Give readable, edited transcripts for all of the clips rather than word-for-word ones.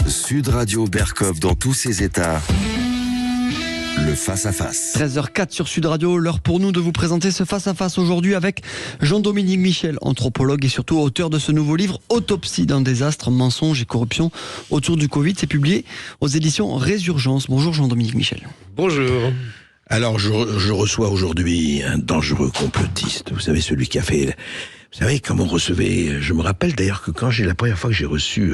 Sud Radio Berkov dans tous ses états. Le face-à-face. 13h04 sur Sud Radio, l'heure pour nous de vous présenter ce face-à-face aujourd'hui avec Jean-Dominique Michel, anthropologue et surtout auteur de ce nouveau livre Autopsie d'un désastre, mensonges et corruption autour du Covid. C'est publié aux éditions Résurgence. Bonjour Jean-Dominique Michel. Bonjour. Alors je reçois aujourd'hui un dangereux complotiste. Vous savez, celui qui a fait... Vous savez, comme on recevait... Je me rappelle d'ailleurs que quand la première fois que j'ai reçu...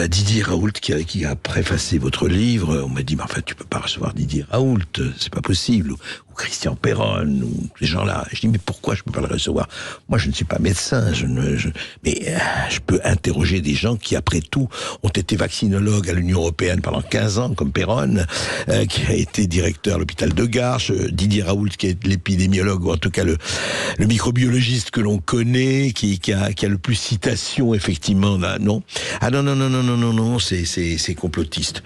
Didier Raoult qui a préfacé votre livre, on m'a dit mais enfin tu peux pas recevoir Didier Raoult, c'est pas possible, ou Christian Perron, ou ces gens-là. Je dis mais pourquoi je peux pas le recevoir? Moi je ne suis pas médecin, mais je peux interroger des gens qui après tout ont été vaccinologues à l'Union européenne pendant 15 ans comme Perron, qui a été directeur à l'hôpital de Garches, Didier Raoult qui est l'épidémiologue ou en tout cas le microbiologiste que l'on connaît, qui a le plus citation effectivement là, non. Ah non, c'est complotiste.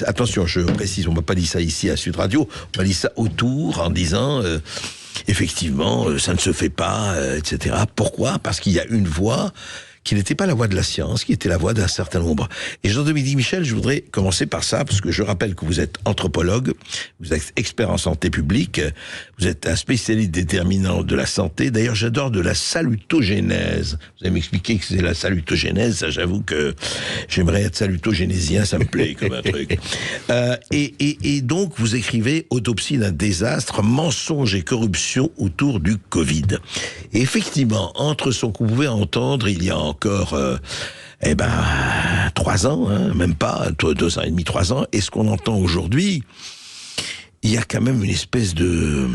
Attention, je précise, on m'a pas dit ça ici à Sud Radio, on m'a dit ça autour en disant effectivement ça ne se fait pas, etc. Pourquoi? Parce qu'il y a une voix qui n'était pas la voix de la science, qui était la voix d'un certain nombre. Et Jean-Dominique Michel, je voudrais commencer par ça, parce que je rappelle que vous êtes anthropologue, vous êtes expert en santé publique, vous êtes un spécialiste déterminant de la santé. D'ailleurs, j'adore de la salutogénèse. Vous allez m'expliquer que c'est la salutogénèse, ça j'avoue que j'aimerais être salutogénésien, ça me plaît comme un truc. Et donc, vous écrivez « Autopsie d'un désastre, mensonges et corruption autour du Covid ». Et effectivement, entre ce qu'on pouvait entendre il y a encore 3 ans, hein, même pas 2 ans et demi, 3 ans, et ce qu'on entend aujourd'hui, il y a quand même une espèce de,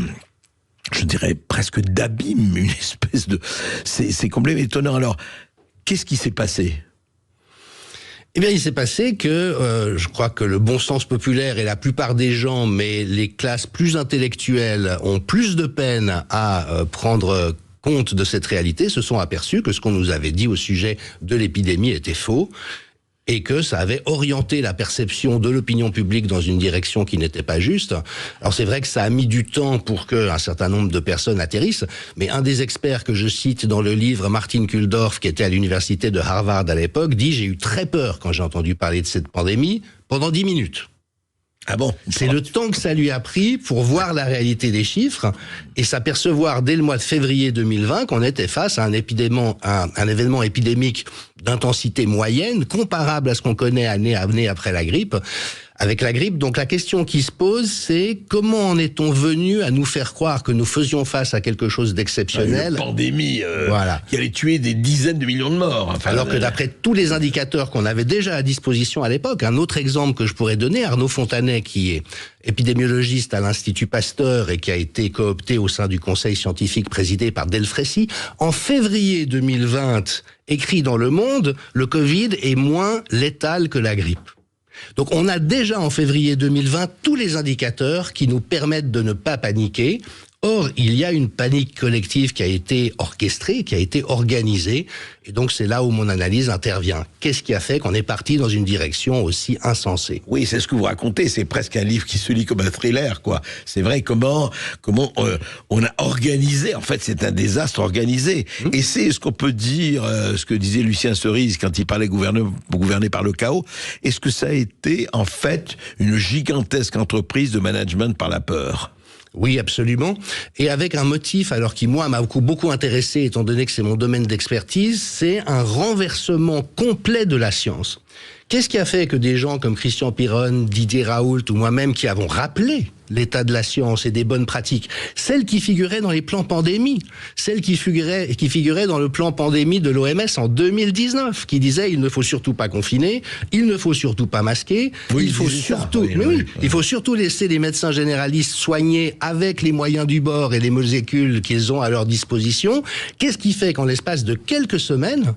je dirais presque d'abîme, une espèce de, c'est complètement étonnant. Alors, qu'est-ce qui s'est passé? Eh bien, il s'est passé que je crois que le bon sens populaire et la plupart des gens, mais les classes plus intellectuelles ont plus de peine à prendre compte de cette réalité, se sont aperçus que ce qu'on nous avait dit au sujet de l'épidémie était faux et que ça avait orienté la perception de l'opinion publique dans une direction qui n'était pas juste. Alors c'est vrai que ça a mis du temps pour qu'un certain nombre de personnes atterrissent, mais un des experts que je cite dans le livre, Martin Kulldorff, qui était à l'université de Harvard à l'époque, dit « J'ai eu très peur quand j'ai entendu parler de cette pandémie pendant 10 minutes ». Ah bon? C'est le temps que ça lui a pris pour voir la réalité des chiffres et s'apercevoir dès le mois de février 2020 qu'on était face à un événement épidémique d'intensité moyenne, comparable à ce qu'on connaît année après la grippe. Avec la grippe, donc la question qui se pose, c'est comment en est-on venu à nous faire croire que nous faisions face à quelque chose d'exceptionnel? Une pandémie voilà, qui allait tuer des dizaines de millions de morts. Enfin, alors que d'après tous les indicateurs qu'on avait déjà à disposition à l'époque, un autre exemple que je pourrais donner, Arnaud Fontanet, qui est épidémiologiste à l'Institut Pasteur et qui a été coopté au sein du conseil scientifique présidé par Delfrécy, en février 2020, écrit dans Le Monde, le Covid est moins létal que la grippe. Donc on a déjà en février 2020 tous les indicateurs qui nous permettent de ne pas paniquer. Or, il y a une panique collective qui a été orchestrée, qui a été organisée, et donc c'est là où mon analyse intervient. Qu'est-ce qui a fait qu'on est parti dans une direction aussi insensée? Oui, c'est ce que vous racontez, c'est presque un livre qui se lit comme un thriller, quoi. C'est vrai, comment on a organisé, en fait c'est un désastre organisé. Et c'est ce qu'on peut dire, ce que disait Lucien Cerise quand il parlait gouverner par le chaos. Est-ce que ça a été, en fait, une gigantesque entreprise de management par la peur? Oui, absolument. Et avec un motif, alors qui, moi, m'a beaucoup intéressé, étant donné que c'est mon domaine d'expertise, c'est un renversement complet de la science. Qu'est-ce qui a fait que des gens comme Christian Perron, Didier Raoult ou moi-même qui avons rappelé l'état de la science et des bonnes pratiques, celles qui figuraient dans les plans pandémie, celles qui figuraient dans le plan pandémie de l'OMS en 2019, qui disait il ne faut surtout pas confiner, il ne faut surtout pas masquer, il faut surtout laisser les médecins généralistes soigner avec les moyens du bord et les molécules qu'ils ont à leur disposition. Qu'est-ce qui fait qu'en l'espace de quelques semaines,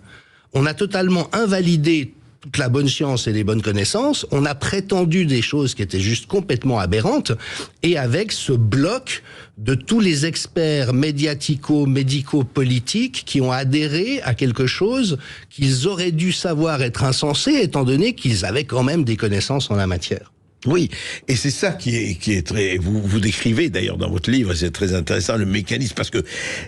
on a totalement invalidé toute la bonne science et les bonnes connaissances, on a prétendu des choses qui étaient juste complètement aberrantes, et avec ce bloc de tous les experts médico-politiques qui ont adhéré à quelque chose qu'ils auraient dû savoir être insensé, étant donné qu'ils avaient quand même des connaissances en la matière. Oui, et c'est ça qui est très. Vous décrivez d'ailleurs dans votre livre, c'est très intéressant, le mécanisme, parce que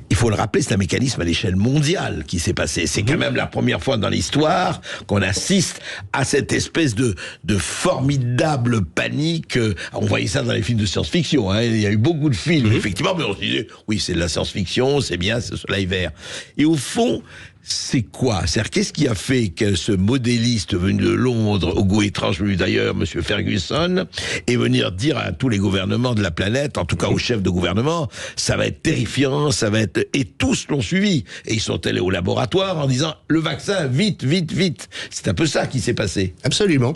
il faut le rappeler, c'est un mécanisme à l'échelle mondiale qui s'est passé. C'est quand même la première fois dans l'histoire qu'on assiste à cette espèce de formidable panique. On voyait ça dans les films de science-fiction. Hein. Il y a eu beaucoup de films, effectivement, mais on se disait, oui, c'est de la science-fiction, c'est bien, c'est le soleil vert. Et au fond, c'est quoi? C'est-à-dire, qu'est-ce qui a fait que ce modéliste venu de Londres, au goût étrange venu d'ailleurs, Monsieur Ferguson, est venir dire à tous les gouvernements de la planète, en tout cas aux chefs de gouvernement, ça va être terrifiant, ça va être... Et tous l'ont suivi. Et ils sont allés au laboratoire en disant, le vaccin, vite, vite, vite. C'est un peu ça qui s'est passé. Absolument.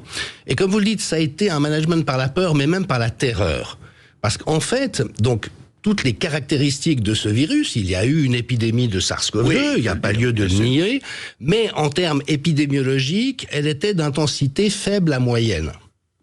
Et comme vous le dites, ça a été un management par la peur, mais même par la terreur. Parce qu'en fait, donc... toutes les caractéristiques de ce virus, il y a eu une épidémie de SARS-CoV-2, il n'y a pas lieu de le nier, mais en termes épidémiologiques, elle était d'intensité faible à moyenne,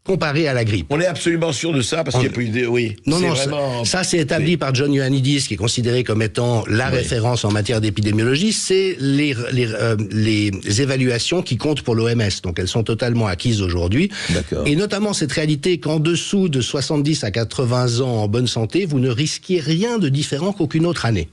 comparée à la grippe. On est absolument sûr de ça, parce qu'il n'y a plus de... Oui. Non, vraiment... ça c'est établi par John Ioannidis, qui est considéré comme étant la référence en matière d'épidémiologie. C'est les évaluations qui comptent pour l'OMS, donc elles sont totalement acquises aujourd'hui. D'accord. Et notamment cette réalité qu'en dessous de 70 à 80 ans en bonne santé, vous ne risquiez rien de différent qu'aucune autre année.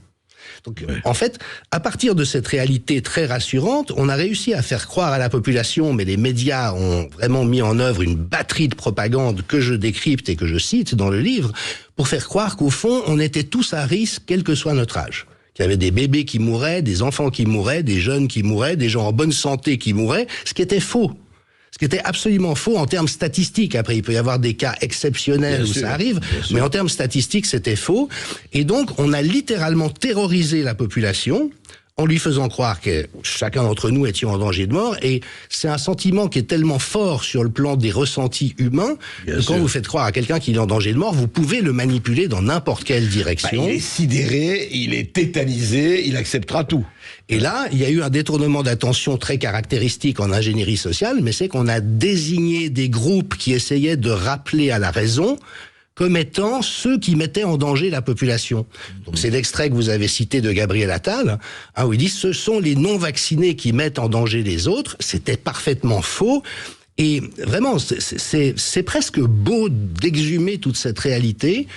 Donc, en fait, à partir de cette réalité très rassurante, on a réussi à faire croire à la population, mais les médias ont vraiment mis en œuvre une batterie de propagande que je décrypte et que je cite dans le livre, pour faire croire qu'au fond, on était tous à risque, quel que soit notre âge. Qu'il y avait des bébés qui mouraient, des enfants qui mouraient, des jeunes qui mouraient, des gens en bonne santé qui mouraient, ce qui était faux. Ce qui était absolument faux en termes statistiques. Après, il peut y avoir des cas exceptionnels où ça arrive, mais en termes statistiques, c'était faux. Et donc, on a littéralement terrorisé la population en lui faisant croire que chacun d'entre nous étions en danger de mort. Et c'est un sentiment qui est tellement fort sur le plan des ressentis humains que quand vous faites croire à quelqu'un qu'il est en danger de mort, vous pouvez le manipuler dans n'importe quelle direction. Il est sidéré, il est tétanisé, il acceptera tout. Et là, il y a eu un détournement d'attention très caractéristique en ingénierie sociale, mais c'est qu'on a désigné des groupes qui essayaient de rappeler à la raison comme étant ceux qui mettaient en danger la population. Donc c'est l'extrait que vous avez cité de Gabriel Attal, où il dit « ce sont les non-vaccinés qui mettent en danger les autres ». C'était parfaitement faux. Et vraiment, c'est presque beau d'exhumer toute cette réalité.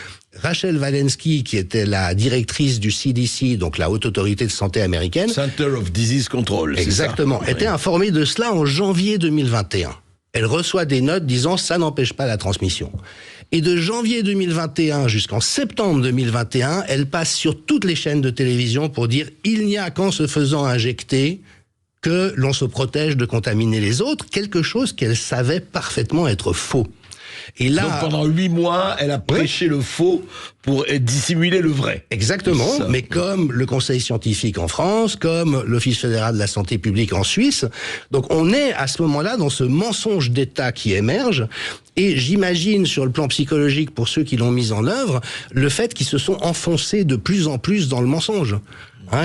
Rachel Walensky, qui était la directrice du CDC, donc la Haute Autorité de Santé américaine. Center of Disease Control. Exactement. Était informée de cela en janvier 2021. Elle reçoit des notes disant « ça n'empêche pas la transmission ». Et de janvier 2021 jusqu'en septembre 2021, elle passe sur toutes les chaînes de télévision pour dire « il n'y a qu'en se faisant injecter que l'on se protège de contaminer les autres », quelque chose qu'elle savait parfaitement être faux. Et là, donc pendant 8 mois, elle a prêché le faux pour dissimuler le vrai. Exactement, mais comme le Conseil scientifique en France, comme l'Office fédéral de la santé publique en Suisse. Donc on est à ce moment-là dans ce mensonge d'État qui émerge. Et j'imagine, sur le plan psychologique, pour ceux qui l'ont mis en œuvre, le fait qu'ils se sont enfoncés de plus en plus dans le mensonge.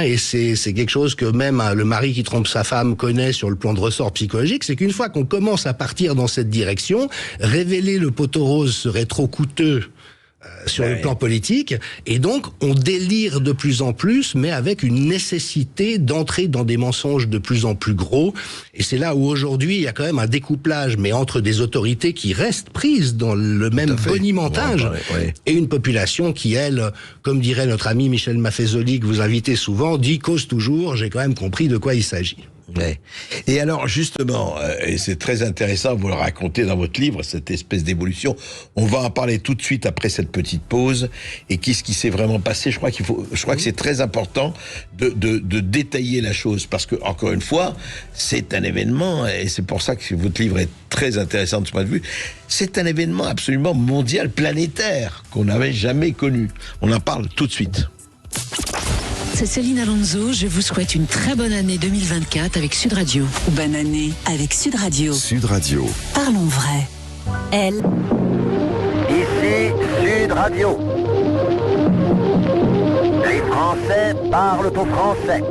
Et c'est quelque chose que même le mari qui trompe sa femme connaît sur le plan de ressort psychologique, c'est qu'une fois qu'on commence à partir dans cette direction, révéler le poteau rose serait trop coûteux sur le plan politique, et donc on délire de plus en plus, mais avec une nécessité d'entrer dans des mensonges de plus en plus gros, et c'est là où aujourd'hui il y a quand même un découplage, mais entre des autorités qui restent prises dans le même bonimentage, et une population qui, elle, comme dirait notre ami Michel Maffezoli, que vous invitez souvent, dit « cause toujours, j'ai quand même compris de quoi il s'agit ». Ouais. Et alors justement, et c'est très intéressant, vous le racontez dans votre livre, cette espèce d'évolution. On va en parler tout de suite après cette petite pause. Et qu'est-ce qui s'est vraiment passé? Je crois que c'est très important de détailler la chose, parce que encore une fois, c'est un événement, et c'est pour ça que votre livre est très intéressant de ce point de vue. C'est un événement absolument mondial, planétaire, qu'on n'avait jamais connu. On en parle tout de suite. C'est Céline Alonso, je vous souhaite une très bonne année 2024 avec Sud Radio. Bonne année avec Sud Radio. Sud Radio. Parlons vrai. Elle. Ici Sud Radio. Les Français parlent au français.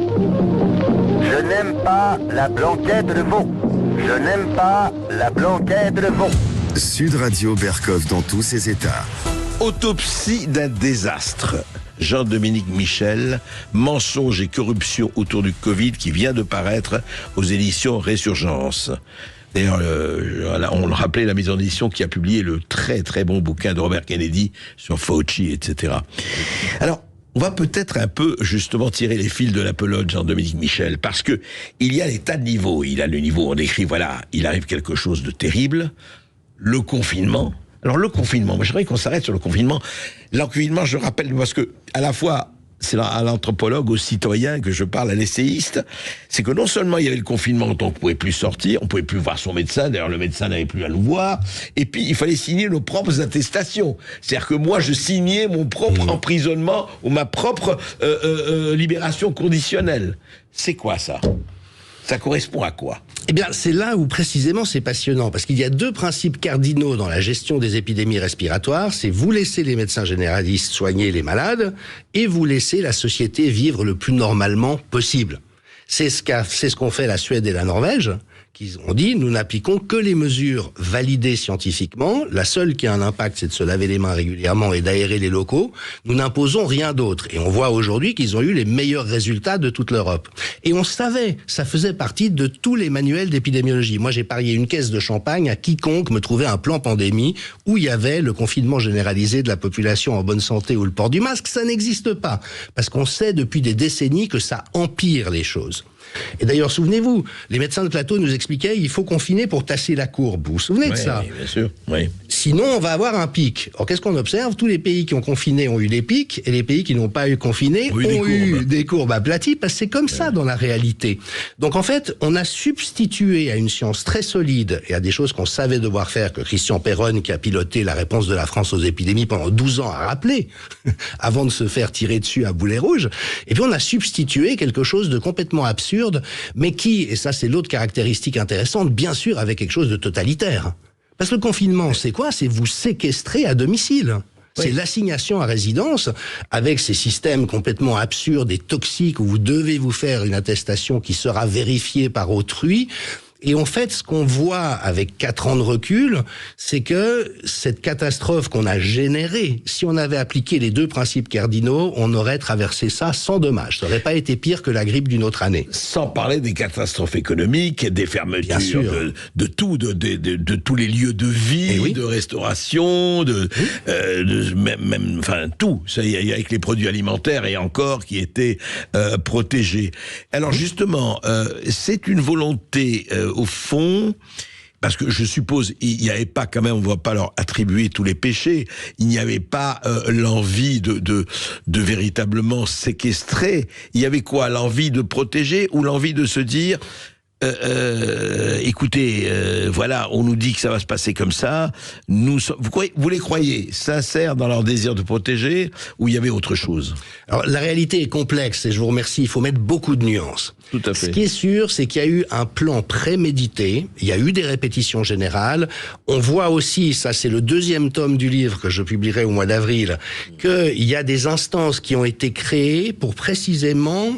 Je n'aime pas la blanquette de veau. Je n'aime pas la blanquette de veau. Sud Radio Berkov dans tous ses états. Autopsie d'un désastre. Jean-Dominique Michel, Mensonges et corruption autour du Covid, qui vient de paraître aux éditions Résurgence. D'ailleurs, on le rappelait, la maison d'édition qui a publié le très très bon bouquin de Robert Kennedy sur Fauci, etc. Alors, on va peut-être un peu, justement, tirer les fils de la pelote, Jean-Dominique Michel, parce que il y a des tas de niveaux. Il a le niveau, on écrit, voilà, il arrive quelque chose de terrible, le confinement. Alors, le confinement, moi, j'aimerais qu'on s'arrête sur le confinement. Le confinement, je rappelle, parce que, à la fois, c'est à l'anthropologue, au citoyen que je parle, à l'essayiste, c'est que non seulement il y avait le confinement, donc on pouvait plus sortir, on pouvait plus voir son médecin, d'ailleurs le médecin n'avait plus à nous voir, et puis il fallait signer nos propres attestations. C'est-à-dire que moi je signais mon propre emprisonnement ou ma propre libération conditionnelle. C'est quoi ça ? Ça correspond à quoi ? Eh bien, c'est là où précisément c'est passionnant, parce qu'il y a 2 principes cardinaux dans la gestion des épidémies respiratoires, c'est vous laissez les médecins généralistes soigner les malades, et vous laissez la société vivre le plus normalement possible. C'est ce qu'ont fait la Suède et la Norvège, qui ont dit, nous n'appliquons que les mesures validées scientifiquement, la seule qui a un impact, c'est de se laver les mains régulièrement et d'aérer les locaux, nous n'imposons rien d'autre. Et on voit aujourd'hui qu'ils ont eu les meilleurs résultats de toute l'Europe. Et on savait, ça faisait partie de tous les manuels d'épidémiologie. Moi, j'ai parié une caisse de champagne à quiconque me trouvait un plan pandémie où il y avait le confinement généralisé de la population en bonne santé ou le port du masque. Ça n'existe pas, parce qu'on sait depuis des décennies que ça empire les choses. Et d'ailleurs, souvenez-vous, les médecins de plateau nous expliquaient il faut confiner pour tasser la courbe. Vous vous souvenez de ça ? Oui, bien sûr. Oui. Sinon, on va avoir un pic. Alors, qu'est-ce qu'on observe ? Tous les pays qui ont confiné ont eu des pics, et les pays qui n'ont pas eu confiné ont eu des courbes aplaties, parce que c'est comme ça dans la réalité. Donc, en fait, on a substitué à une science très solide et à des choses qu'on savait devoir faire, que Christian Perron, qui a piloté la réponse de la France aux épidémies pendant 12 ans, a rappelé, avant de se faire tirer dessus à boulet rouge. Et puis, on a substitué quelque chose de complètement absurde, mais qui, et ça c'est l'autre caractéristique intéressante, bien sûr avec quelque chose de totalitaire. Parce que le confinement, c'est quoi ? C'est vous séquestrer à domicile. C'est l'assignation à résidence avec ces systèmes complètement absurdes et toxiques où vous devez vous faire une attestation qui sera vérifiée par autrui. Et en fait, ce qu'on voit avec 4 ans de recul, c'est que cette catastrophe qu'on a générée, si on avait appliqué les 2 principes cardinaux, on aurait traversé ça sans dommage. Ça n'aurait pas été pire que la grippe d'une autre année. Sans parler des catastrophes économiques, des fermetures de tout, de tous les lieux de vie, de restauration, même, enfin tout. Ça y est, avec les produits alimentaires et encore qui étaient protégés. Alors justement, c'est une volonté au fond, parce que je suppose il n'y avait pas quand même, on ne va pas leur attribuer tous les péchés, il n'y avait pas l'envie de véritablement séquestrer, il y avait quoi, l'envie de protéger ou l'envie de se dire écoutez, voilà, on nous dit que ça va se passer comme ça, vous les croyez sincères dans leur désir de protéger, ou il y avait autre chose? Alors, la réalité est complexe, et je vous remercie, il faut mettre beaucoup de nuances. Tout à fait. Ce qui est sûr, c'est qu'il y a eu un plan prémédité, il y a eu des répétitions générales, on voit aussi, ça c'est le 2e tome du livre que je publierai au mois d'avril, qu'il y a des instances qui ont été créées pour précisément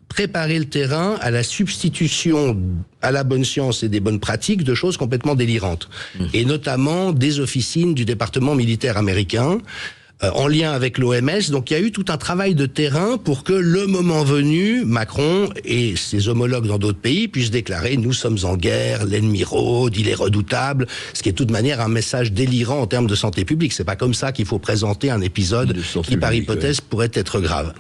préparer le terrain à la substitution à la bonne science et des bonnes pratiques de choses complètement délirantes. Et notamment des officines du département militaire américain, en lien avec l'OMS. Donc il y a eu tout un travail de terrain pour que le moment venu, Macron et ses homologues dans d'autres pays puissent déclarer « nous sommes en guerre, l'ennemi rôde, il est redoutable », ce qui est de toute manière un message délirant en termes de santé publique. C'est pas comme ça qu'il faut présenter un épisode qui, par hypothèse, pourrait être grave.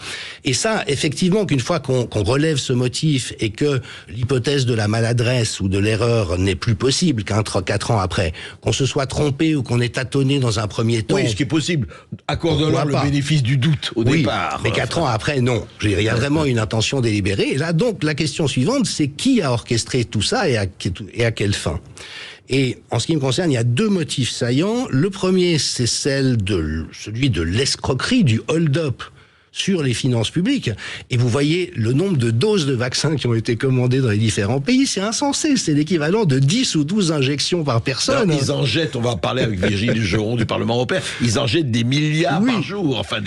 Et ça, effectivement, qu'une fois qu'on relève ce motif et que l'hypothèse de la maladresse ou de l'erreur n'est plus possible quatre ans après, qu'on se soit trompé ou qu'on ait tâtonné dans un premier temps... Oui, ce qui est possible. Accorde-leur le bénéfice du doute au départ. Mais 4 ans après, non. Il y a vraiment une intention délibérée. Et là, donc, la question suivante, c'est qui a orchestré tout ça et à quelle fin? Et en ce qui me concerne, il y a 2 motifs saillants. Le premier, c'est celui de l'escroquerie, du hold-up sur les finances publiques. Et vous voyez le nombre de doses de vaccins qui ont été commandées dans les différents pays, c'est insensé. C'est l'équivalent de 10 ou 12 injections par personne. Alors, ils en jettent, on va en parler avec Virginie Geron du Parlement européen, ils en jettent des milliards par jour, enfin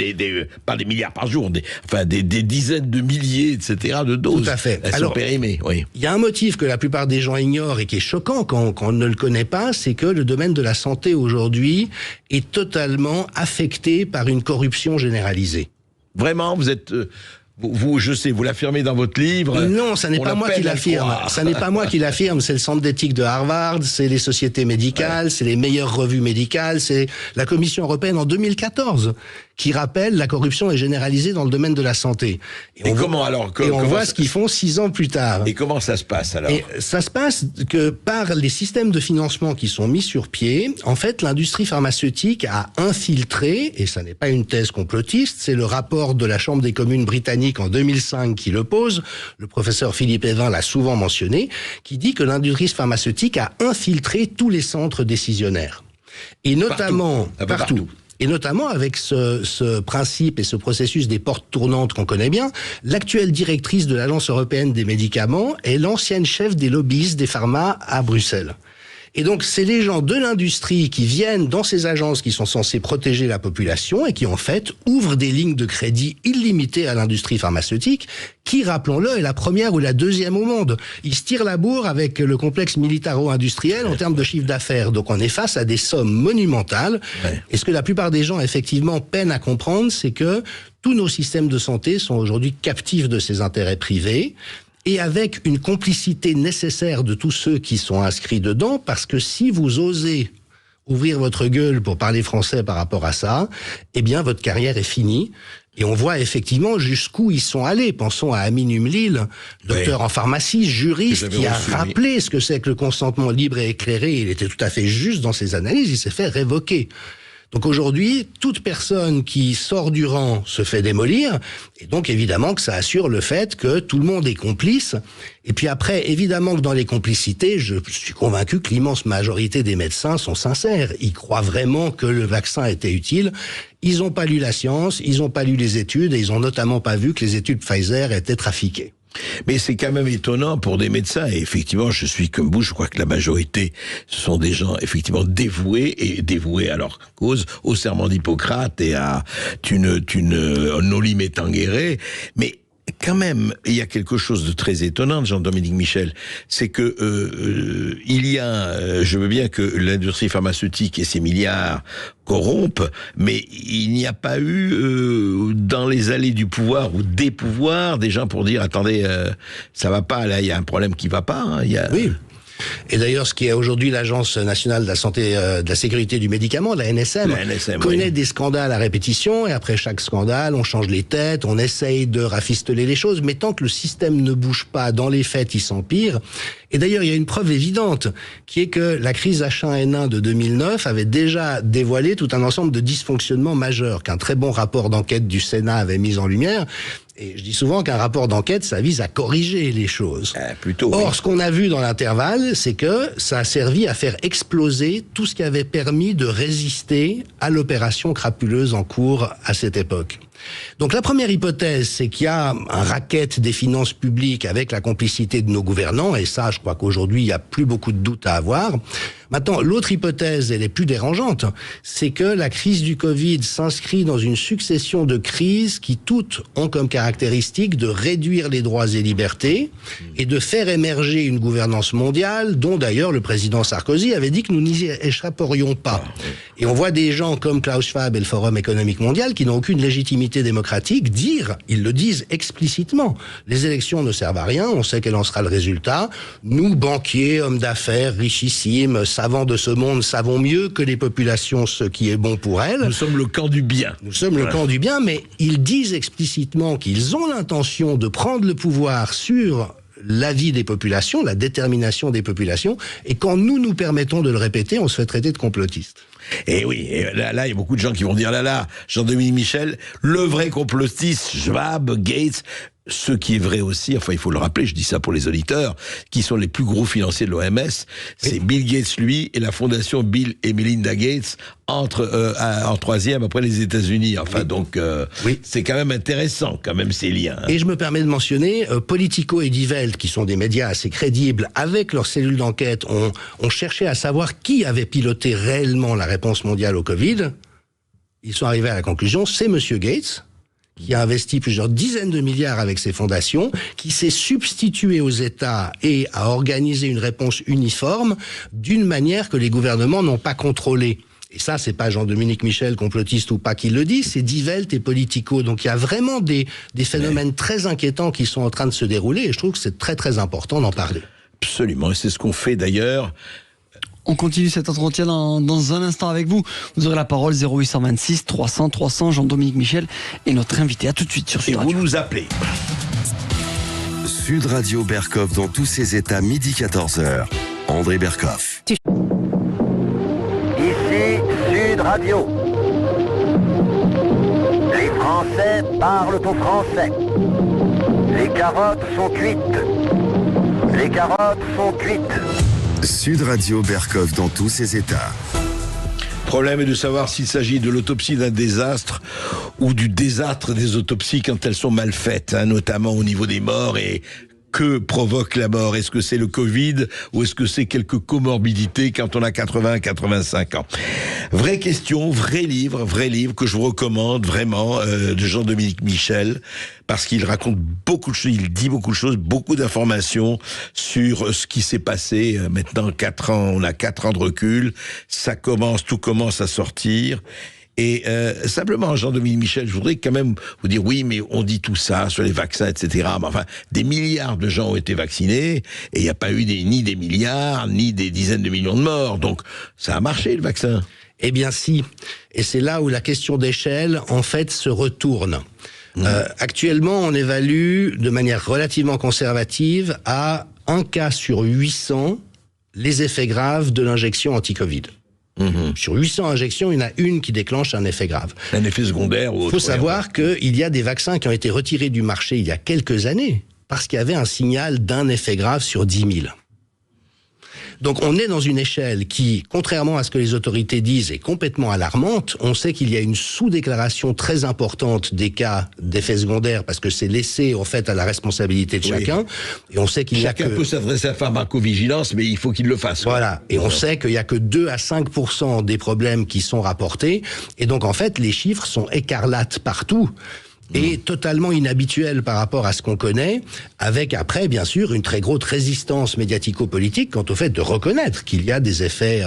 pas des milliards par jour, des dizaines de milliers, etc. de doses. Tout à fait. Elles sont périmées, oui. Il y a un motif que la plupart des gens ignorent et qui est choquant quand on ne le connaît pas, c'est que le domaine de la santé aujourd'hui est totalement affecté par une corruption généralisée. Vraiment, vous êtes je sais, vous l'affirmez dans votre livre. Non, ça n'est pas moi qui l'affirme. Ça n'est pas moi qui l'affirme. C'est le Centre d'éthique de Harvard, c'est les sociétés médicales, c'est les meilleures revues médicales, c'est la Commission européenne en 2014 qui rappelle la corruption est généralisée dans le domaine de la santé. Et comment alors on voit ce qu'ils font 6 ans plus tard. Et comment ça se passe alors? Et ça se passe que par les systèmes de financement qui sont mis sur pied, en fait, l'industrie pharmaceutique a infiltré, et ça n'est pas une thèse complotiste, c'est le rapport de la Chambre des communes britannique en 2005 qui le pose, le professeur Philippe Evin l'a souvent mentionné, qui dit que l'industrie pharmaceutique a infiltré tous les centres décisionnaires. Et notamment, partout. Et notamment avec ce principe et ce processus des portes tournantes qu'on connaît bien, l'actuelle directrice de l'Agence européenne des médicaments est l'ancienne chef des lobbyistes des pharma à Bruxelles. Et donc, c'est les gens de l'industrie qui viennent dans ces agences qui sont censées protéger la population et qui, en fait, ouvrent des lignes de crédit illimitées à l'industrie pharmaceutique qui, rappelons-le, est la première ou la deuxième au monde. Ils se tirent la bourre avec le complexe militaro-industriel en termes de chiffre d'affaires. Donc, on est face à des sommes monumentales. Ouais. Et ce que la plupart des gens, effectivement, peinent à comprendre, c'est que tous nos systèmes de santé sont aujourd'hui captifs de ces intérêts privés. Et avec une complicité nécessaire de tous ceux qui sont inscrits dedans, parce que si vous osez ouvrir votre gueule pour parler français par rapport à ça, eh bien votre carrière est finie. Et on voit effectivement jusqu'où ils sont allés. Pensons à Amin Umlil, docteur en pharmacie, juriste, qui a rappelé ce que c'est que le consentement libre et éclairé. Il était tout à fait juste dans ses analyses, il s'est fait révoquer. Donc aujourd'hui, toute personne qui sort du rang se fait démolir, et donc évidemment que ça assure le fait que tout le monde est complice. Et puis après, évidemment que dans les complicités, je suis convaincu que l'immense majorité des médecins sont sincères. Ils croient vraiment que le vaccin était utile. Ils n'ont pas lu la science, ils n'ont pas lu les études, et ils n'ont notamment pas vu que les études Pfizer étaient trafiquées. Mais c'est quand même étonnant pour des médecins, et effectivement, je suis comme vous, je crois que la majorité, ce sont des gens effectivement dévoués à leur cause, au serment d'Hippocrate et à noli tangere, mais quand même, il y a quelque chose de très étonnant de Jean-Dominique Michel, c'est que je veux bien que l'industrie pharmaceutique et ses milliards corrompent, mais il n'y a pas eu dans les allées du pouvoir ou des pouvoirs des gens pour dire attendez, ça va pas, là il y a un problème qui va pas. Hein, Oui. Et d'ailleurs, ce qui est aujourd'hui l'Agence nationale de la santé, de la sécurité du médicament, la NSM, connaît des scandales à répétition, et après chaque scandale, on change les têtes, on essaye de rafistoler les choses, mais tant que le système ne bouge pas, dans les faits, il s'empire. Et d'ailleurs, il y a une preuve évidente, qui est que la crise H1N1 de 2009 avait déjà dévoilé tout un ensemble de dysfonctionnements majeurs, qu'un très bon rapport d'enquête du Sénat avait mis en lumière. Et je dis souvent qu'un rapport d'enquête, ça vise à corriger les choses. Or, ce qu'on a vu dans l'intervalle, c'est que ça a servi à faire exploser tout ce qui avait permis de résister à l'opération crapuleuse en cours à cette époque. Donc la première hypothèse, c'est qu'il y a un racket des finances publiques avec la complicité de nos gouvernants, et ça, je crois qu'aujourd'hui, il n'y a plus beaucoup de doute à avoir. Maintenant, l'autre hypothèse, elle est plus dérangeante, c'est que la crise du Covid s'inscrit dans une succession de crises qui toutes ont comme caractéristique de réduire les droits et libertés et de faire émerger une gouvernance mondiale dont d'ailleurs le président Sarkozy avait dit que nous n'y échapperions pas. Et on voit des gens comme Klaus Schwab et le Forum économique mondial qui n'ont aucune légitimité démocratique dire, ils le disent explicitement, les élections ne servent à rien, on sait quel en sera le résultat, nous banquiers, hommes d'affaires, richissimes, savants de ce monde, savons mieux que les populations ce qui est bon pour elles. Nous sommes le camp du bien. Nous sommes le camp du bien, mais ils disent explicitement qu'ils ont l'intention de prendre le pouvoir sur la vie des populations, la détermination des populations, et quand nous permettons de le répéter, on se fait traiter de complotistes. Et oui, et là, il y a beaucoup de gens qui vont dire, Jean-Dominique Michel, le vrai complotiste, Schwab, Gates, ce qui est vrai aussi, enfin il faut le rappeler, je dis ça pour les auditeurs, qui sont les plus gros financiers de l'OMS, c'est Bill Gates lui et la fondation Bill et Melinda Gates en troisième après les États-Unis. Enfin donc c'est quand même intéressant quand même ces liens. Hein. Et je me permets de mentionner Politico et Die Welt, qui sont des médias assez crédibles, avec leurs cellules d'enquête, ont cherché à savoir qui avait piloté réellement la réponse mondiale au Covid. Ils sont arrivés à la conclusion, c'est Monsieur Gates, qui a investi plusieurs dizaines de milliards avec ses fondations, qui s'est substitué aux États et a organisé une réponse uniforme d'une manière que les gouvernements n'ont pas contrôlée. Et ça, c'est pas Jean-Dominique Michel, complotiste ou pas, qui le dit, c'est Die Welt et Politico. Donc il y a vraiment des phénomènes très inquiétants qui sont en train de se dérouler, et je trouve que c'est très très important d'en parler. Absolument, et c'est ce qu'on fait d'ailleurs. On continue cet entretien dans un instant avec vous. Vous aurez la parole 0826 300 300. Jean-Dominique Michel est notre invité. À tout de suite sur Sud Radio. Et vous nous appelez. Sud Radio Berkov dans tous ses états, midi 14h. André Berkov. Ici Sud Radio. Les Français parlent au français. Les carottes sont cuites. Les carottes sont cuites. Sud Radio Berkov dans tous ses états. Le problème est de savoir s'il s'agit de l'autopsie d'un désastre ou du désastre des autopsies quand elles sont mal faites, notamment au niveau des morts. Et que provoque la mort? Est-ce que c'est le Covid ou est-ce que c'est quelques comorbidités quand on a 80-85 ans? Vraie question, vrai livre que je vous recommande vraiment, de Jean-Dominique Michel, parce qu'il raconte beaucoup de choses, il dit beaucoup de choses, beaucoup d'informations sur ce qui s'est passé. Maintenant 4 ans, on a 4 ans de recul, tout commence à sortir. Et simplement, Jean-Dominique Michel, je voudrais quand même vous dire, oui, mais on dit tout ça sur les vaccins, etc. Mais enfin, des milliards de gens ont été vaccinés, et il n'y a pas eu ni des milliards, ni des dizaines de millions de morts. Donc, ça a marché, le vaccin. Eh bien si, et c'est là où la question d'échelle, en fait, se retourne. Actuellement, on évalue de manière relativement conservative à 1 cas sur 800 les effets graves de l'injection anti-Covid. Sur 800 injections, il y en a une qui déclenche un effet grave. Un effet secondaire ou autre. Il faut savoir qu'il y a des vaccins qui ont été retirés du marché il y a quelques années parce qu'il y avait un signal d'un effet grave sur 10 000. Donc on est dans une échelle qui, contrairement à ce que les autorités disent, est complètement alarmante. On sait qu'il y a une sous-déclaration très importante des cas d'effets secondaires parce que c'est laissé en fait à la responsabilité de chacun. Et on sait qu'il y a que... Chacun peut s'adresser à la pharmacovigilance, mais il faut qu'il le fasse. Voilà. Et on sait qu'il y a que 2 à 5% des problèmes qui sont rapportés. Et donc en fait, les chiffres sont écarlates partout. Et totalement inhabituel par rapport à ce qu'on connaît, avec après, bien sûr, une très grosse résistance médiatico-politique quant au fait de reconnaître qu'il y a des effets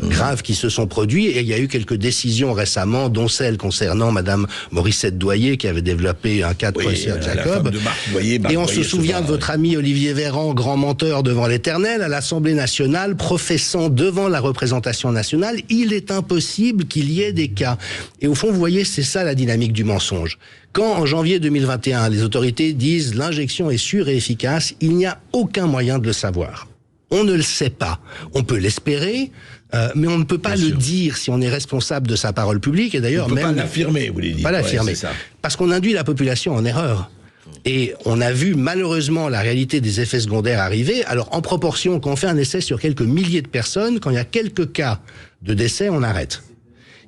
graves qui se sont produits. Et il y a eu quelques décisions récemment, dont celle concernant Madame Morissette Doyer, qui avait développé un cas de Professeur Jacob. Et on se souvient de votre ami Olivier Véran, grand menteur devant l'Éternel, à l'Assemblée nationale, professant devant la représentation nationale, il est impossible qu'il y ait des cas. Et au fond, vous voyez, c'est ça la dynamique du mensonge. Quand, en janvier 2021, les autorités disent l'injection est sûre et efficace, il n'y a aucun moyen de le savoir. On ne le sait pas. On peut l'espérer, mais on ne peut pas le dire si on est responsable de sa parole publique. Et d'ailleurs, on ne peut pas l'affirmer, vous voulez dire. Pas l'affirmer. Parce qu'on induit la population en erreur. Et on a vu malheureusement la réalité des effets secondaires arriver. Alors en proportion, quand on fait un essai sur quelques milliers de personnes, quand il y a quelques cas de décès, on arrête.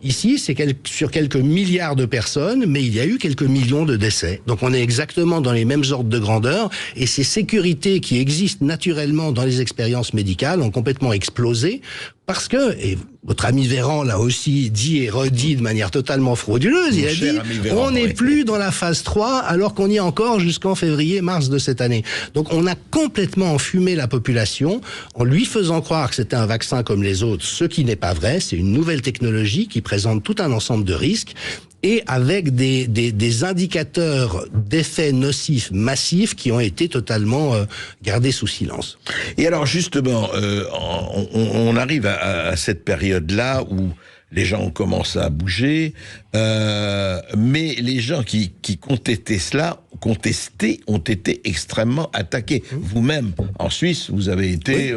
Ici, c'est sur quelques milliards de personnes, mais il y a eu quelques millions de décès. Donc on est exactement dans les mêmes ordres de grandeur, et ces sécurités qui existent naturellement dans les expériences médicales ont complètement explosé, parce que, et votre ami Véran l'a aussi dit et redit de manière totalement frauduleuse, il a dit, on n'est plus dans la phase 3, alors qu'on y est encore jusqu'en février-mars de cette année. Donc on a complètement enfumé la population, en lui faisant croire que c'était un vaccin comme les autres, ce qui n'est pas vrai, c'est une nouvelle technologie qui présente tout un ensemble de risques, et avec des indicateurs d'effets nocifs massifs qui ont été totalement gardés sous silence. Et alors justement, on arrive à cette période-là où les gens commencent à bouger, mais les gens qui contestaient cela, ont été extrêmement attaqués. Vous-même, en Suisse, vous avez été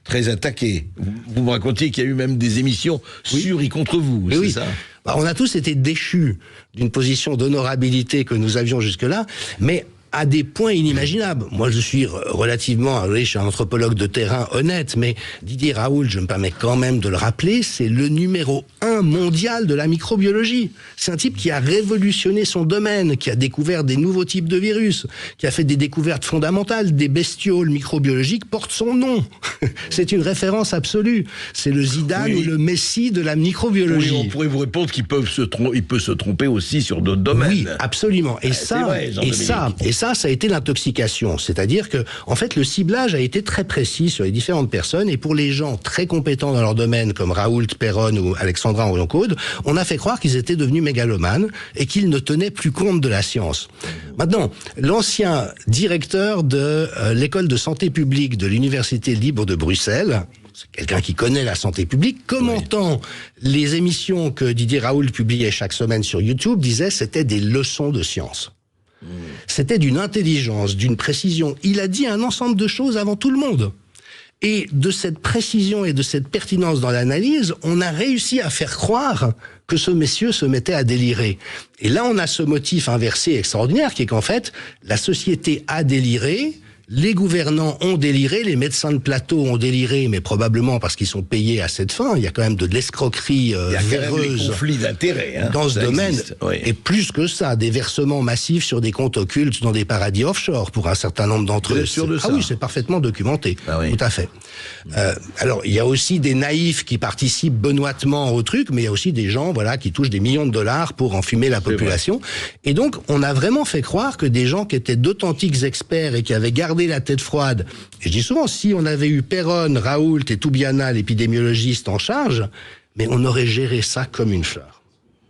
très attaqué. Vous me racontiez qu'il y a eu même des émissions sur et contre vous, c'est ça ? On a tous été déchus d'une position d'honorabilité que nous avions jusque-là, mais à des points inimaginables. Moi, je suis relativement, je suis un anthropologue de terrain honnête, mais Didier Raoult, je me permets quand même de le rappeler, c'est le numéro 1 un mondial de la microbiologie. C'est un type qui a révolutionné son domaine, qui a découvert des nouveaux types de virus, qui a fait des découvertes fondamentales. Des bestioles microbiologiques portent son nom. C'est une référence absolue. C'est le Zidane ou le Messi de la microbiologie. Oui, on pourrait vous répondre qu'il peut se tromper aussi sur d'autres domaines. Oui, absolument. Et ça a été l'intoxication. C'est-à-dire que, en fait, le ciblage a été très précis sur les différentes personnes, et pour les gens très compétents dans leur domaine, comme Raoult, Perron ou Alexandra Roland-Caude, on a fait croire qu'ils étaient devenus mégalomanes et qu'ils ne tenaient plus compte de la science. Maintenant, l'ancien directeur de l'école de santé publique de l'Université libre de Bruxelles, c'est quelqu'un qui connaît la santé publique, commentant les émissions que Didier Raoult publiait chaque semaine sur YouTube, disait c'était des leçons de science. C'était d'une intelligence, d'une précision. Il a dit un ensemble de choses avant tout le monde. Et de cette précision et de cette pertinence dans l'analyse, on a réussi à faire croire que ce monsieur se mettait à délirer. Et là, on a ce motif inversé extraordinaire qui est qu'en fait, la société a déliré, les gouvernants ont déliré, les médecins de plateau ont déliré, mais probablement parce qu'ils sont payés à cette fin. Il y a quand même de l'escroquerie véreuse. Il y a quand même des conflits d'intérêts dans ce domaine. Existe, oui. Et plus que ça, des versements massifs sur des comptes occultes dans des paradis offshore pour un certain nombre d'entre eux. Vous êtes sûr de ça ? Ah oui, c'est parfaitement documenté. Ah oui. Tout à fait. Alors, il y a aussi des naïfs qui participent benoîtement au truc, mais il y a aussi des gens, voilà, qui touchent des millions de dollars pour enfumer la population. Et donc, on a vraiment fait croire que des gens qui étaient d'authentiques experts et qui avaient gardé la tête froide, et je dis souvent, si on avait eu Perron, Raoult et Toubiana, l'épidémiologiste en charge, mais on aurait géré ça comme une fleur.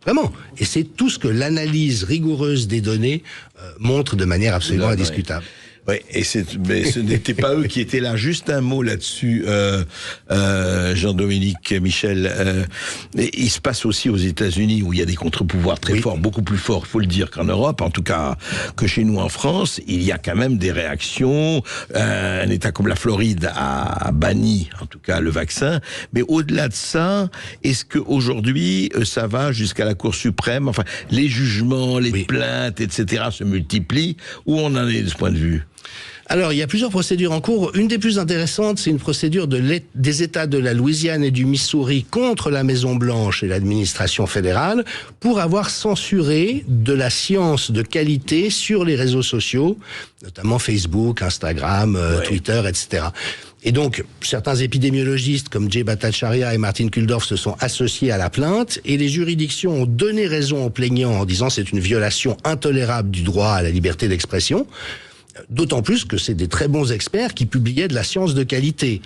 Vraiment. Et c'est tout ce que l'analyse rigoureuse des données montre de manière absolument indiscutable. Oui, mais ce n'était pas eux qui étaient là. Juste un mot là-dessus, Jean-Dominique Michel. Il se passe aussi aux États-Unis où il y a des contre-pouvoirs très forts, beaucoup plus forts, faut le dire, qu'en Europe, en tout cas que chez nous en France. Il y a quand même des réactions. Un État comme la Floride a banni, en tout cas, le vaccin. Mais au-delà de ça, est-ce que aujourd'hui ça va jusqu'à la Cour suprême? Enfin, les jugements, les plaintes, etc. se multiplient. Où on en est de ce point de vue? Alors, il y a plusieurs procédures en cours. Une des plus intéressantes, c'est une procédure des États de la Louisiane et du Missouri contre la Maison-Blanche et l'administration fédérale pour avoir censuré de la science de qualité sur les réseaux sociaux, notamment Facebook, Instagram, Twitter, etc. Et donc, certains épidémiologistes comme Jay Bhattacharya et Martin Kulldorff se sont associés à la plainte et les juridictions ont donné raison aux plaignants en disant c'est une violation intolérable du droit à la liberté d'expression. D'autant plus que c'est des très bons experts qui publiaient de la science de qualité.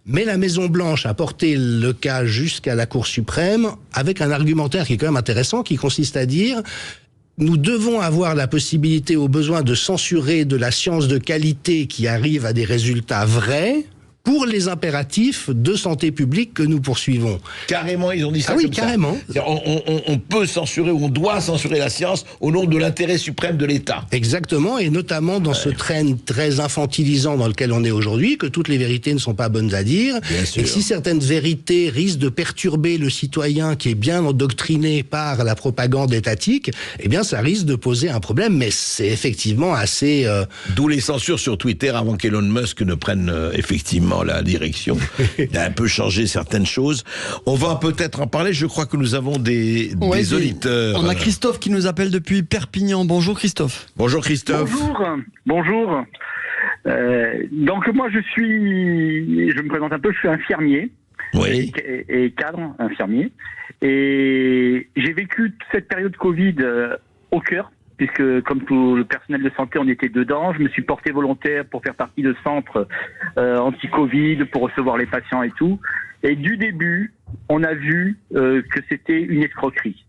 Mais la Maison-Blanche a porté le cas jusqu'à la Cour suprême avec un argumentaire qui est quand même intéressant, qui consiste à dire nous devons avoir la possibilité au besoin de censurer de la science de qualité qui arrive à des résultats vrais pour les impératifs de santé publique que nous poursuivons. Carrément, ils ont dit ça comme carrément. Ça. On peut censurer, ou on doit censurer la science au nom de l'intérêt suprême de l'État. Exactement, et notamment dans ce train très infantilisant dans lequel on est aujourd'hui, que toutes les vérités ne sont pas bonnes à dire, et si certaines vérités risquent de perturber le citoyen qui est bien endoctriné par la propagande étatique, eh bien ça risque de poser un problème, mais c'est effectivement assez... D'où les censures sur Twitter avant qu'Elon Musk ne prenne effectivement la direction. Il a un peu changé certaines choses. On va peut-être en parler. Je crois que nous avons des auditeurs. On a Christophe qui nous appelle depuis Perpignan. Bonjour Christophe. Bonjour Christophe. Bonjour. Donc moi je me présente un peu, je suis infirmier. Oui. Et cadre infirmier. Et j'ai vécu cette période Covid au cœur, puisque comme tout le personnel de santé, on était dedans. Je me suis porté volontaire pour faire partie de centres anti-Covid, pour recevoir les patients et tout. Et du début, on a vu que c'était une escroquerie.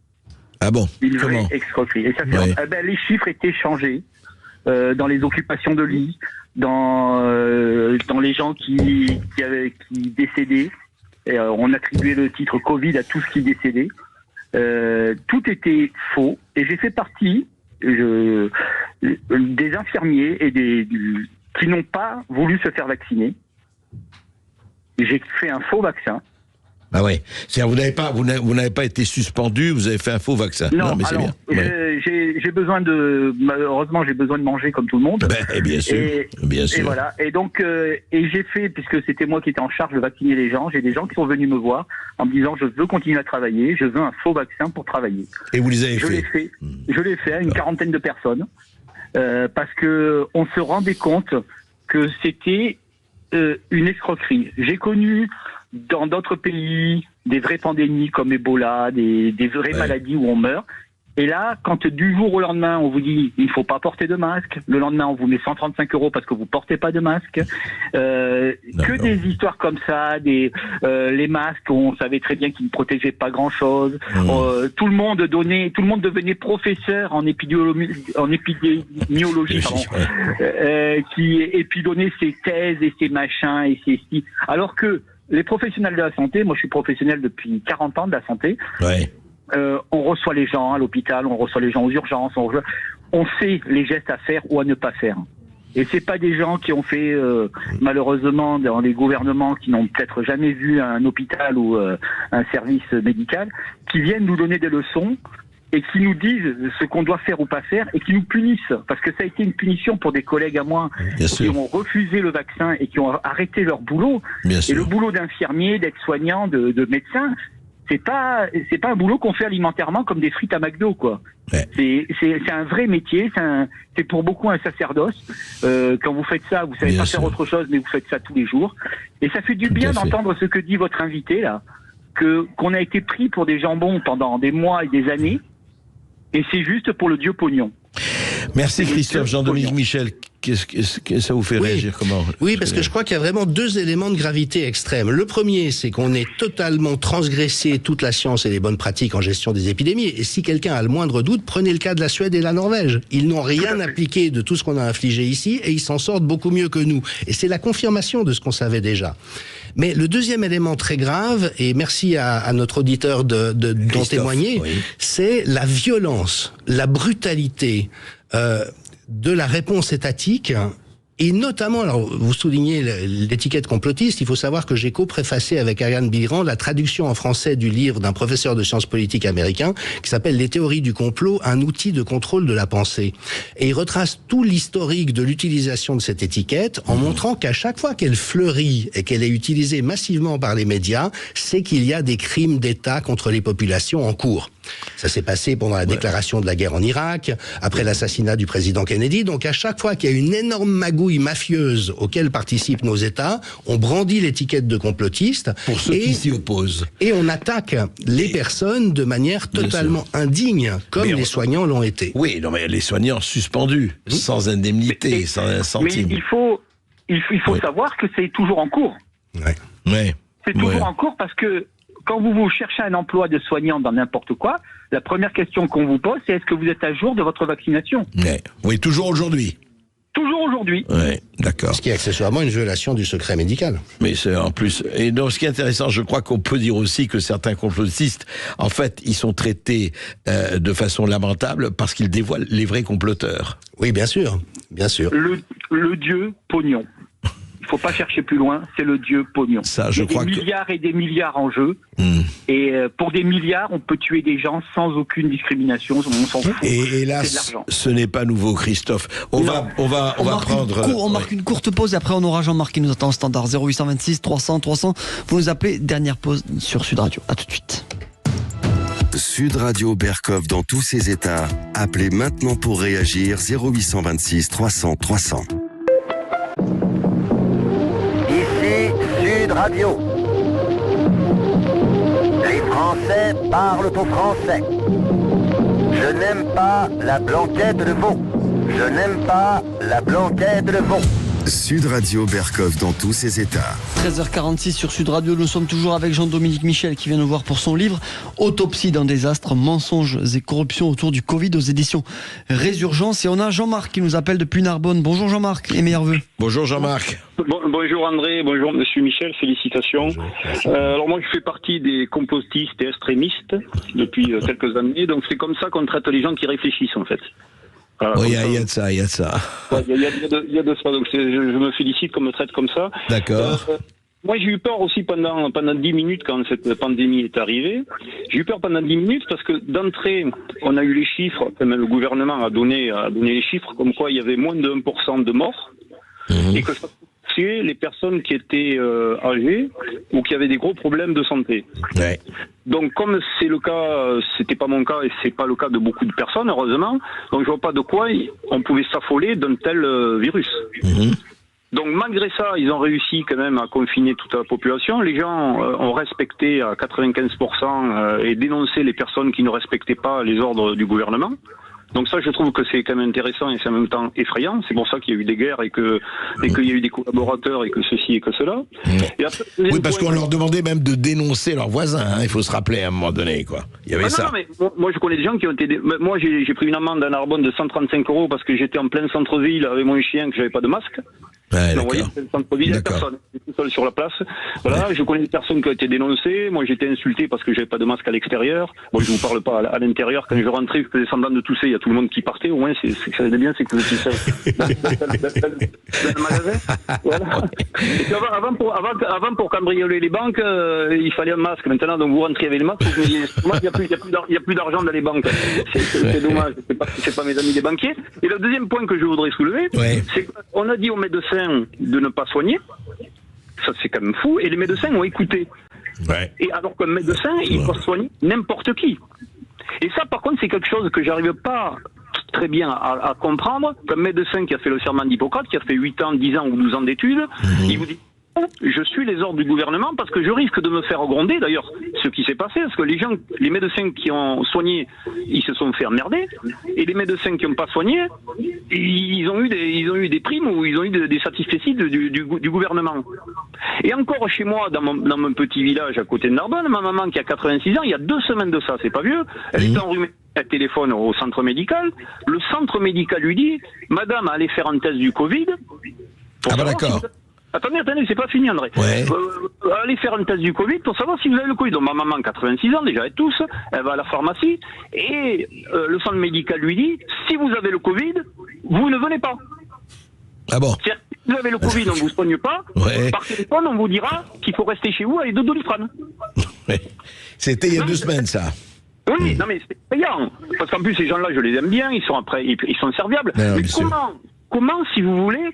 Ah bon? Une vraie escroquerie. Et ça fait, les chiffres étaient changés dans les occupations de lit, dans les gens qui décédaient. Et, on attribuait le titre Covid à tout ce qui décédait. Tout était faux. Et j'ai fait partie des infirmiers et qui n'ont pas voulu se faire vacciner. J'ai fait un faux vaccin Ah ouais. C'est-à-dire, vous n'avez pas été suspendu, vous avez fait un faux vaccin. Non, mais alors, c'est bien. Ouais. malheureusement, j'ai besoin de manger comme tout le monde. Bien sûr. Bien sûr. Et voilà. Et donc, et j'ai fait, puisque c'était moi qui étais en charge de vacciner les gens, j'ai des gens qui sont venus me voir en me disant, je veux continuer à travailler, je veux un faux vaccin pour travailler. Et vous les avez Je l'ai fait à une quarantaine de personnes, parce que on se rendait compte que c'était une escroquerie. J'ai connu dans d'autres pays des vraies pandémies comme Ebola, des vraies maladies où on meurt. Et là, quand du jour au lendemain, on vous dit il ne faut pas porter de masque, le lendemain on vous met 135 € parce que vous portez pas de masque, que des histoires comme ça, les masques, on savait très bien qu'ils ne protégeaient pas grand-chose. Tout le monde devenait professeur en épidémiologie, et puis donnait ses thèses et ses machins et ses si. Alors que les professionnels de la santé, moi je suis professionnel depuis 40 ans de la santé. Ouais. On reçoit les gens à l'hôpital, on reçoit les gens aux urgences, on sait les gestes à faire ou à ne pas faire. Et c'est pas des gens qui ont fait, malheureusement, dans les gouvernements qui n'ont peut-être jamais vu un hôpital ou un service médical, qui viennent nous donner des leçons et qui nous disent ce qu'on doit faire ou pas faire et qui nous punissent. Parce que ça a été une punition pour des collègues à moi qui ont refusé le vaccin et qui ont arrêté leur boulot. Et le boulot d'infirmier, d'aide-soignant, de médecin, c'est pas un boulot qu'on fait alimentairement comme des frites à McDo, quoi. Ouais. C'est un vrai métier, c'est pour beaucoup un sacerdoce. Quand vous faites ça, vous savez pas faire autre chose, mais vous faites ça tous les jours. Et ça fait du bien d'entendre ce que dit votre invité là, qu'on a été pris pour des jambons pendant des mois et des années, et c'est juste pour le Dieu pognon. Merci Christophe. Jean-Dominique Michel, qu'est-ce que ça vous fait réagir? Comment? Oui, parce que je crois qu'il y a vraiment deux éléments de gravité extrême. Le premier, c'est qu'on est totalement transgressé toute la science et les bonnes pratiques en gestion des épidémies. Et si quelqu'un a le moindre doute, prenez le cas de la Suède et la Norvège. Ils n'ont rien appliqué de tout ce qu'on a infligé ici et ils s'en sortent beaucoup mieux que nous. Et c'est la confirmation de ce qu'on savait déjà. Mais le deuxième élément très grave, et merci à notre auditeur d'en témoigner, c'est la violence, la brutalité de la réponse étatique. Et notamment, alors vous soulignez l'étiquette complotiste, il faut savoir que j'ai co-préfacé avec Ariane Biran la traduction en français du livre d'un professeur de sciences politiques américain qui s'appelle « Les théories du complot, un outil de contrôle de la pensée ». Et il retrace tout l'historique de l'utilisation de cette étiquette en montrant qu'à chaque fois qu'elle fleurit et qu'elle est utilisée massivement par les médias, c'est qu'il y a des crimes d'État contre les populations en cours. Ça s'est passé pendant la déclaration de la guerre en Irak, après l'assassinat du président Kennedy. Donc à chaque fois qu'il y a une énorme magouille mafieuse auquel participent nos États, on brandit l'étiquette de complotiste. Pour ceux qui s'y opposent. Et on attaque les personnes de manière totalement indigne, comme les soignants l'ont été. Oui, non mais les soignants suspendus, sans indemnité, sans un centime. Mais il faut savoir que c'est toujours en cours. C'est toujours en cours parce que quand vous cherchez un emploi de soignant dans n'importe quoi, la première question qu'on vous pose, c'est est-ce que vous êtes à jour de votre vaccination? Oui, toujours aujourd'hui. Toujours aujourd'hui. Oui, d'accord. Ce qui est accessoirement une violation du secret médical. Mais c'est en plus. Et donc, ce qui est intéressant, je crois qu'on peut dire aussi que certains complotistes, en fait, ils sont traités de façon lamentable parce qu'ils dévoilent les vrais comploteurs. Oui, bien sûr, bien sûr. Le dieu pognon. Il faut pas chercher plus loin, c'est le dieu pognon. Ça, je crois des milliards et des milliards en jeu. Et pour des milliards, on peut tuer des gens sans aucune discrimination. On s'en fout. Et hélas, ce n'est pas nouveau, Christophe. On va prendre. On marque une courte pause et après on aura Jean-Marc qui nous attend au standard 0826 300 300. Vous nous appelez. Dernière pause sur Sud Radio. À tout de suite. Sud Radio Berkov dans tous ses états. Appelez maintenant pour réagir 0826 300 300. Sud Radio. Les Français parlent au français. Je n'aime pas la blanquette de veau. Je n'aime pas la blanquette de veau. Sud Radio Berkov dans tous ses états. 13h46 sur Sud Radio, nous sommes toujours avec Jean-Dominique Michel qui vient nous voir pour son livre Autopsie d'un désastre, mensonges et corruption autour du Covid aux éditions Résurgence. Et on a Jean-Marc qui nous appelle depuis Narbonne. Bonjour Jean-Marc et meilleurs vœux. Bonjour Jean-Marc. Bonjour André, bonjour Monsieur Michel, félicitations. Alors moi je fais partie des complotistes et extrémistes depuis quelques années, donc c'est comme ça qu'on traite les gens qui réfléchissent en fait. Oui, il y a de ça, il y a de ça. Il y a de ça, donc je me félicite qu'on me traite comme ça. D'accord. Moi, j'ai eu peur aussi pendant 10 minutes quand cette pandémie est arrivée. J'ai eu peur pendant 10 minutes parce que d'entrée, on a eu les chiffres, même le gouvernement a donné les chiffres comme quoi il y avait moins de 1% de morts et que ça touchait les personnes qui étaient âgées ou qui avaient des gros problèmes de santé. Ouais. Donc, comme c'est le cas, c'était pas mon cas et c'est pas le cas de beaucoup de personnes, heureusement. Donc, je vois pas de quoi on pouvait s'affoler d'un tel virus. Donc malgré ça, ils ont réussi quand même à confiner toute la population. Les gens ont respecté à 95% et dénoncé les personnes qui ne respectaient pas les ordres du gouvernement. Donc ça, je trouve que c'est quand même intéressant et c'est en même temps effrayant. C'est pour ça qu'il y a eu des guerres et qu'il y a eu des collaborateurs et que ceci et que cela. Et après, oui, parce qu'on leur demandait même de dénoncer leurs voisins. Hein, il faut se rappeler à un moment donné, quoi. Il y avait ça. Non, mais moi, je connais des gens qui ont été. Moi, j'ai pris une amende à Narbonne de 135 € parce que j'étais en plein centre-ville avec mon chien que j'avais pas de masque. Ouais, non, vous voyez, c'est le centre-ville, il n'y a personne. J'étais tout seul sur la place. Voilà, je connais des personnes qui ont été dénoncées. Moi, j'étais insulté parce que j'avais pas de masque à l'extérieur. Bon, je vous parle pas à l'intérieur. Quand je rentrais, je faisais semblant de tousser. Il y a tout le monde qui partait. Au moins, c'est que ça allait bien, c'est que vous étiez seul dans le magasin. Voilà. Et puis avant, pour cambrioler les banques, il fallait un masque. Maintenant, donc vous rentrez avec le masque, vous me dites, moi, il y a plus d'argent dans les banques. C'est dommage. C'est pas mes amis les banquiers. Et le deuxième point que je voudrais soulever, c'est qu'on a dit aux médecins de ne pas soigner, ça c'est quand même fou, et les médecins ont écouté. Et alors qu'un médecin, il peut soigner n'importe qui. Et ça par contre c'est quelque chose que j'arrive pas très bien à comprendre, qu'un médecin qui a fait le serment d'Hippocrate, qui a fait 8 ans, 10 ans ou 12 ans d'études, il vous dit je suis les ordres du gouvernement parce que je risque de me faire gronder. D'ailleurs, ce qui s'est passé, parce que les médecins qui ont soigné, ils se sont fait emmerder, et les médecins qui n'ont pas soigné, ils ont eu des primes ou ils ont eu des satisfecits du gouvernement. Et encore chez moi, dans mon petit village à côté de Narbonne, ma maman qui a 86 ans, il y a 2 semaines de ça, c'est pas vieux, elle est enrhumée. Elle téléphone au centre médical. Le centre médical lui dit, madame, allez faire un test du Covid. Ah bah d'accord. Attendez, c'est pas fini, André. Allez faire un test du Covid pour savoir si vous avez le Covid. Donc ma maman, 86 ans, déjà, et tous, elle va à la pharmacie, et le centre médical lui dit, si vous avez le Covid, vous ne venez pas. Ah bon? Si vous avez le Covid, on ne vous soigne pas, par téléphone, on vous dira qu'il faut rester chez vous avec de Doliprane. C'était il y a 2 semaines, ça. Oui, non mais c'est payant. Parce qu'en plus, ces gens-là, je les aime bien, ils sont serviables. Mais comment, si vous voulez,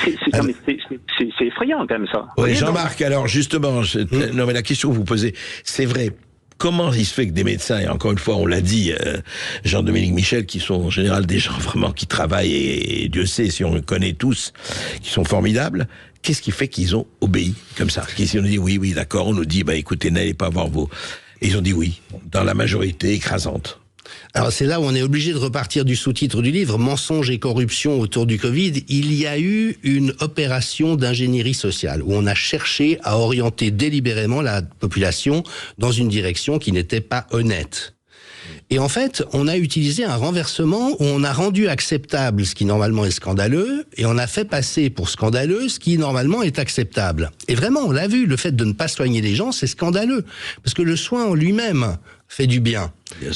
c'est effrayant quand même ça. Oui, Jean-Marc, alors justement, non mais la question que vous posez, c'est vrai. Comment il se fait que des médecins, et encore une fois, on l'a dit, Jean-Dominique Michel, qui sont en général des gens vraiment qui travaillent, et Dieu sait si on le connaît tous, qui sont formidables, qu'est-ce qui fait qu'ils ont obéi comme ça? Qu'ils nous dit oui, d'accord, on nous dit, écoutez, n'allez pas voir vos... Et ils ont dit oui, dans la majorité écrasante. Alors c'est là où on est obligé de repartir du sous-titre du livre, Mensonges et corruption autour du Covid. Il y a eu une opération d'ingénierie sociale où on a cherché à orienter délibérément la population dans une direction qui n'était pas honnête. Et en fait, on a utilisé un renversement où on a rendu acceptable ce qui normalement est scandaleux et on a fait passer pour scandaleux ce qui normalement est acceptable. Et vraiment, on l'a vu, le fait de ne pas soigner les gens, c'est scandaleux. Parce que le soin en lui-même fait du bien.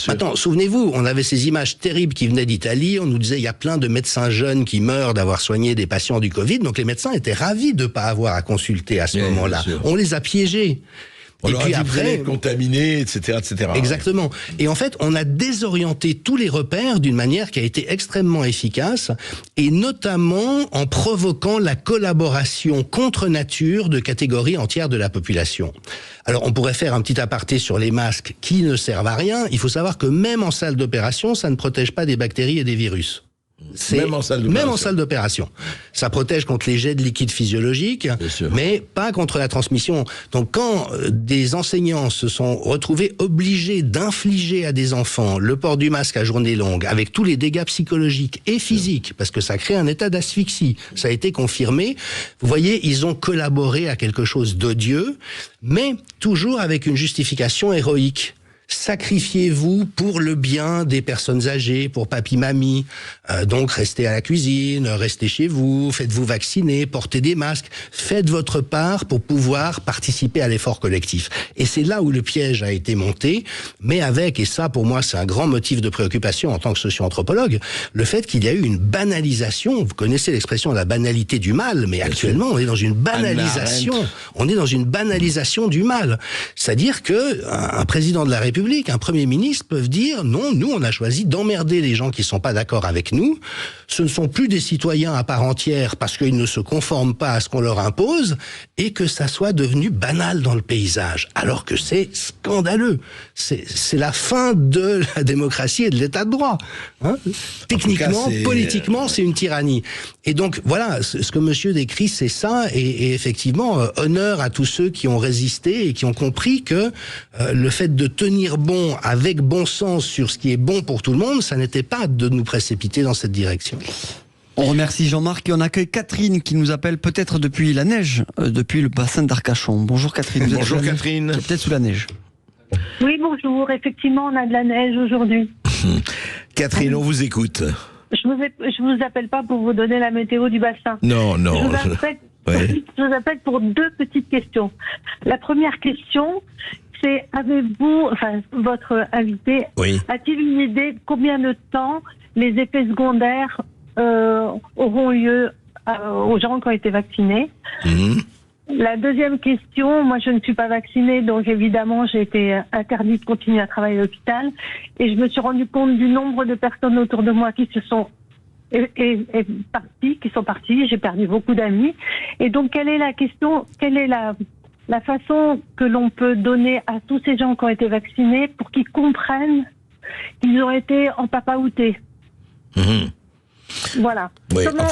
Maintenant, souvenez-vous, on avait ces images terribles qui venaient d'Italie, on nous disait il y a plein de médecins jeunes qui meurent d'avoir soigné des patients du Covid, donc les médecins étaient ravis de ne pas avoir à consulter à ce moment-là. On les a piégés. On leur a dit après contaminés, etc., etc. Exactement. Et en fait, on a désorienté tous les repères d'une manière qui a été extrêmement efficace, et notamment en provoquant la collaboration contre nature de catégories entières de la population. Alors, on pourrait faire un petit aparté sur les masques qui ne servent à rien. Il faut savoir que même en salle d'opération, ça ne protège pas des bactéries et des virus. Même en salle d'opération. Ça protège contre les jets de liquide physiologique, mais pas contre la transmission. Donc quand des enseignants se sont retrouvés obligés d'infliger à des enfants le port du masque à journée longue, avec tous les dégâts psychologiques et physiques, parce que ça crée un état d'asphyxie, ça a été confirmé, vous voyez, ils ont collaboré à quelque chose d'odieux, mais toujours avec une justification héroïque. sacrifiez-vous pour le bien des personnes âgées, pour papy-mamie. Donc restez à la cuisine, restez chez vous, faites-vous vacciner, portez des masques, faites votre part pour pouvoir participer à l'effort collectif. Et c'est là où le piège a été monté, mais avec, et ça pour moi c'est un grand motif de préoccupation en tant que socio-anthropologue, le fait qu'il y a eu une banalisation. Vous connaissez l'expression la banalité du mal, mais actuellement on est dans une banalisation. On est dans une banalisation du mal. C'est-à-dire que un président de la République, un Premier ministre peuvent dire non, nous on a choisi d'emmerder les gens qui sont pas d'accord avec nous. Ce ne sont plus des citoyens à part entière parce qu'ils ne se conforment pas à ce qu'on leur impose et que ça soit devenu banal dans le paysage. Alors que c'est scandaleux. C'est la fin de la démocratie et de l'état de droit. Hein, techniquement, politiquement, c'est une tyrannie. Et donc voilà, ce que monsieur décrit, c'est ça. Et effectivement, honneur à tous ceux qui ont résisté et qui ont compris que le fait de tenir bon avec bon sens sur ce qui est bon pour tout le monde, ça n'était pas de nous précipiter dans cette direction. On remercie Jean-Marc et on accueille Catherine qui nous appelle peut-être depuis la neige, depuis le bassin d'Arcachon. Bonjour Catherine. Bonjour Catherine. Peut-être sous la neige. Oui, bonjour. Effectivement, on a de la neige aujourd'hui. Catherine, on vous écoute. Je vous appelle pas pour vous donner la météo du bassin. Non. Je vous appelle pour deux petites questions. La première question, c'est votre invité, a-t-il une idée de combien de temps les effets secondaires auront lieu aux gens qui ont été vaccinés? La deuxième question, moi je ne suis pas vaccinée, donc évidemment j'ai été interdite de continuer à travailler à l'hôpital et je me suis rendu compte du nombre de personnes autour de moi qui se sont parties, j'ai perdu beaucoup d'amis. Et donc quelle est la question, quelle est la façon que l'on peut donner à tous ces gens qui ont été vaccinés pour qu'ils comprennent qu'ils ont été empapaoutés? Voilà. Oui, comment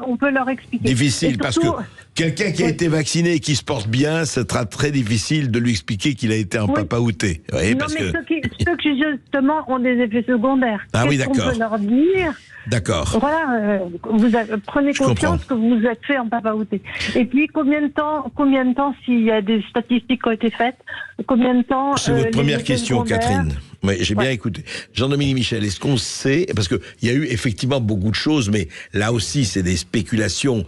on peut leur expliquer? Difficile, surtout, parce que quelqu'un qui a été vacciné et qui se porte bien, ce sera très difficile de lui expliquer qu'il a été empapaouté. Oui, non, mais ceux qui justement ont des effets secondaires, qu'est-ce qu'on peut leur dire? D'accord. Voilà, prenez conscience que vous vous êtes fait empapaouter. Et puis, combien de temps, s'il y a des statistiques qui ont été faites, combien de temps... C'est votre première question, Catherine. Oui, j'ai bien écouté. Jean-Dominique Michel, est-ce qu'on sait, parce qu'il y a eu effectivement beaucoup de choses, mais là aussi, c'est des spéculations.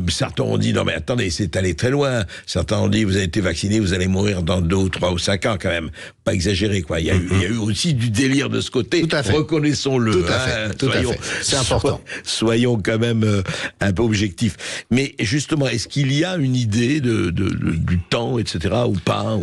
Certains ont dit, non mais attendez, c'est allé très loin. Certains ont dit, vous avez été vacciné, vous allez mourir dans 2 ou 3 ou 5 ans quand même. Pas exagéré, quoi. Il y a eu aussi du délire de ce côté. Tout à fait. Reconnaissons-le. Tout à fait. Tout à fait. C'est important. Soyons quand même un peu objectifs. Mais justement, est-ce qu'il y a une idée du temps, etc., ou pas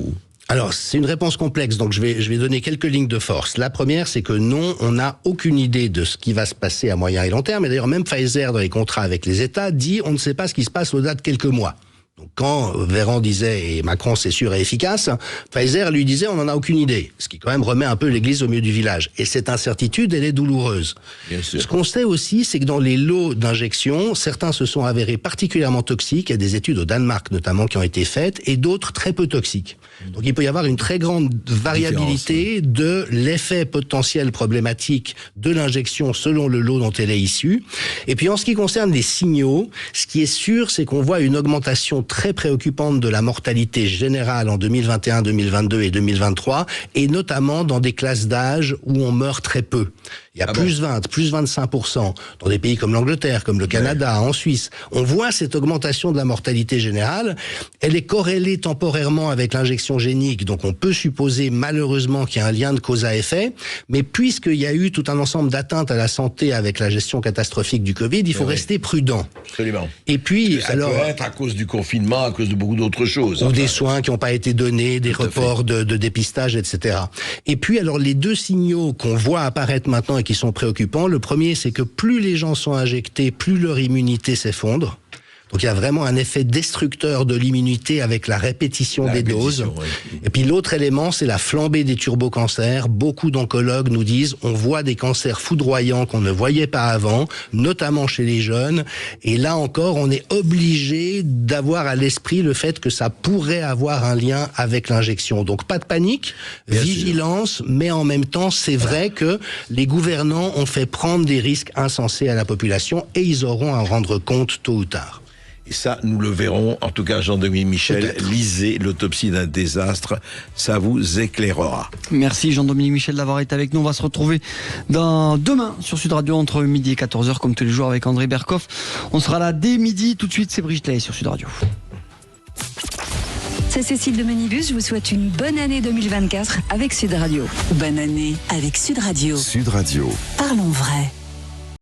Alors, c'est une réponse complexe, donc je vais donner quelques lignes de force. La première, c'est que non, on n'a aucune idée de ce qui va se passer à moyen et long terme. Et d'ailleurs, même Pfizer, dans les contrats avec les États, dit on ne sait pas ce qui se passe au-delà de quelques mois. Donc, quand Véran disait, et Macron c'est sûr et efficace, Pfizer lui disait on n'en a aucune idée. Ce qui quand même remet un peu l'église au milieu du village. Et cette incertitude, elle est douloureuse. Bien sûr. Ce qu'on sait aussi, c'est que dans les lots d'injection, certains se sont avérés particulièrement toxiques. Il y a des études au Danemark notamment qui ont été faites, et d'autres très peu toxiques. Donc il peut y avoir une très grande variabilité de l'effet potentiel problématique de l'injection selon le lot dont elle est issue. Et puis en ce qui concerne les signaux, ce qui est sûr, c'est qu'on voit une augmentation très préoccupante de la mortalité générale en 2021, 2022 et 2023, et notamment dans des classes d'âge où on meurt très peu. Il y a plus 25% dans des pays comme l'Angleterre, comme le Canada, en Suisse. On voit cette augmentation de la mortalité générale. Elle est corrélée temporairement avec l'injection génique, donc on peut supposer malheureusement qu'il y a un lien de cause à effet. Mais puisqu'il y a eu tout un ensemble d'atteintes à la santé avec la gestion catastrophique du Covid, il faut rester prudent. Absolument. Et puis, ça peut être à cause du confinement, à cause de beaucoup d'autres choses. Ou des soins qui n'ont pas été donnés, des reports de dépistage, etc. Et puis, alors, les deux signaux qu'on voit apparaître maintenant et qui sont préoccupants, le premier, c'est que plus les gens sont injectés, plus leur immunité s'effondre. Donc il y a vraiment un effet destructeur de l'immunité avec la répétition des doses. Oui. Et puis l'autre élément, c'est la flambée des turbocancers. Beaucoup d'oncologues nous disent, on voit des cancers foudroyants qu'on ne voyait pas avant, notamment chez les jeunes. Et là encore, on est obligé d'avoir à l'esprit le fait que ça pourrait avoir un lien avec l'injection. Donc pas de panique, vigilance, mais en même temps, c'est vrai que les gouvernants ont fait prendre des risques insensés à la population et ils auront à en rendre compte tôt ou tard. Et ça, nous le verrons. En tout cas, Jean-Dominique Michel, lisez l'autopsie d'un désastre. Ça vous éclairera. Merci Jean-Dominique Michel d'avoir été avec nous. On va se retrouver demain sur Sud Radio entre midi et 14h, comme tous les jours avec André Berkoff. On sera là dès midi. Tout de suite, c'est Brigitte Lahaye sur Sud Radio. C'est Cécile de Menibus, je vous souhaite une bonne année 2024 avec Sud Radio. Bonne année avec Sud Radio. Sud Radio. Parlons vrai.